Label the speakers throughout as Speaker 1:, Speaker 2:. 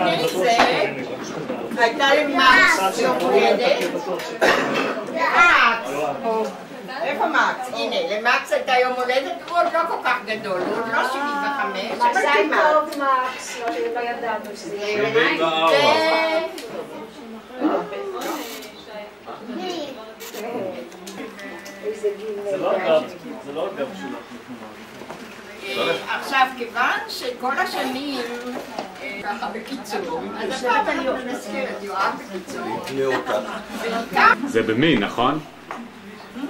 Speaker 1: לפני זה הייתה לי מקס יום הולדת. מקס! איפה מקס? הנה, למקס הייתה יום הולדת, הוא עוד לא כל כך גדול, הוא עוד לא 75, אבל כמעט.
Speaker 2: טוב מקס, לא ידענו שזה
Speaker 3: זה לא אגב שלך.
Speaker 1: עכשיו, כיוון שכל השנים ככה בקיצור, אז הפעם אני מזכרת יואב בקיצור.
Speaker 4: זה במי, נכון?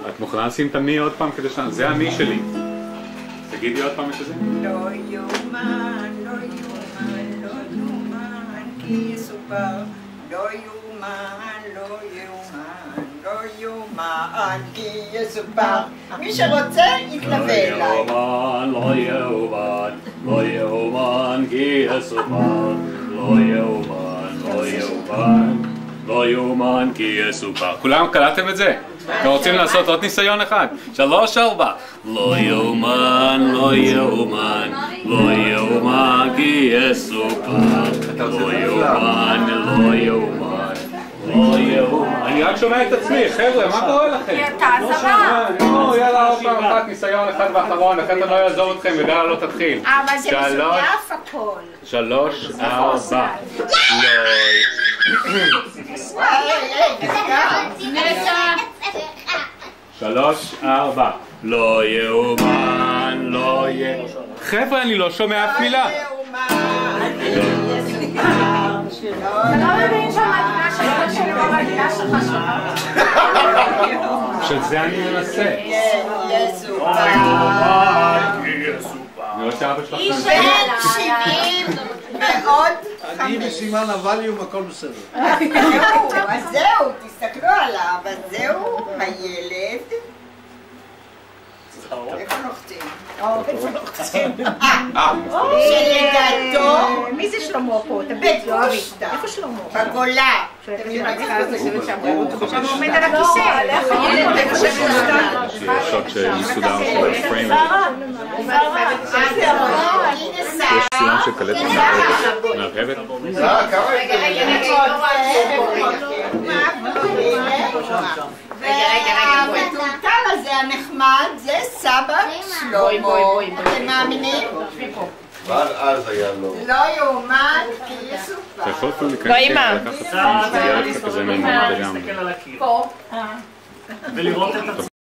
Speaker 4: את מוכנה לשים את המי עוד פעם כדי שאני... זה המי שלי. תגידי עוד פעם את זה.
Speaker 1: לא יאומן, לא יאומן, לא יאומן, כי יסופר. לא יאומן, לא יאומן, לא יאומן, כי יסופר. מי שרוצה יתלווה אליי.
Speaker 3: לא יאומן, לא יאומן, כי יסופר. לא יאומן, לא יאומן, לא יאומן, כי יסופר.
Speaker 4: כולם קלטתם את זה? אתם רוצים לעשות עוד ניסיון אחד? 3, 4. לא יאומן, לא יאומן, לא יאומן, כי יסופר. לא יאומן, לא יאומן, לא יאומן. אני רק שומע את עצמי, חבר'ה, מה קורה לכם?
Speaker 2: כי אתה זרה.
Speaker 4: נו, יאללה, עוד פעם אחת, ניסיון אחד ואחרון, אחרת אני לא יעזור אתכם, ידע לא תתחיל.
Speaker 2: אבל זה מזויף הכל.
Speaker 4: 3, 4.
Speaker 2: נטע.
Speaker 4: 3, 4. לא יאומן, לא יאומן. חבר'ה, אני לא שומע אף מילה.
Speaker 2: אתה לא מבין שהמדינה שלך שלו, המדינה שלך שלך.
Speaker 4: של זה אני מנסה.
Speaker 1: יסופר.
Speaker 4: אני רואה שאבא שלך...
Speaker 1: היא בן 70 ועוד 5.
Speaker 5: אני בסימן הווליום, הכל בסדר.
Speaker 1: אז זהו, תסתכלו עליו, אז זהו הילד. איפה נוחצים? שלדעתו...
Speaker 2: מי זה שלמה פה?
Speaker 1: בגושטה.
Speaker 2: איפה שלמה?
Speaker 1: בגולה.
Speaker 2: שם עומד על הכיסא.
Speaker 4: יש שוט שמסודר של פריימר. יש צילום של קלטת מהבהבת?
Speaker 1: והמטולטל הזה הנחמד זה סבא שלמה. אתם מאמינים?
Speaker 5: אבל אז היה לו.
Speaker 1: לא יאומן כי יסופר.
Speaker 4: אתה יכול אפילו לקחת סתם, שזה יהיה לך כזה מימון לגמרי.
Speaker 3: ולראות את עצמך.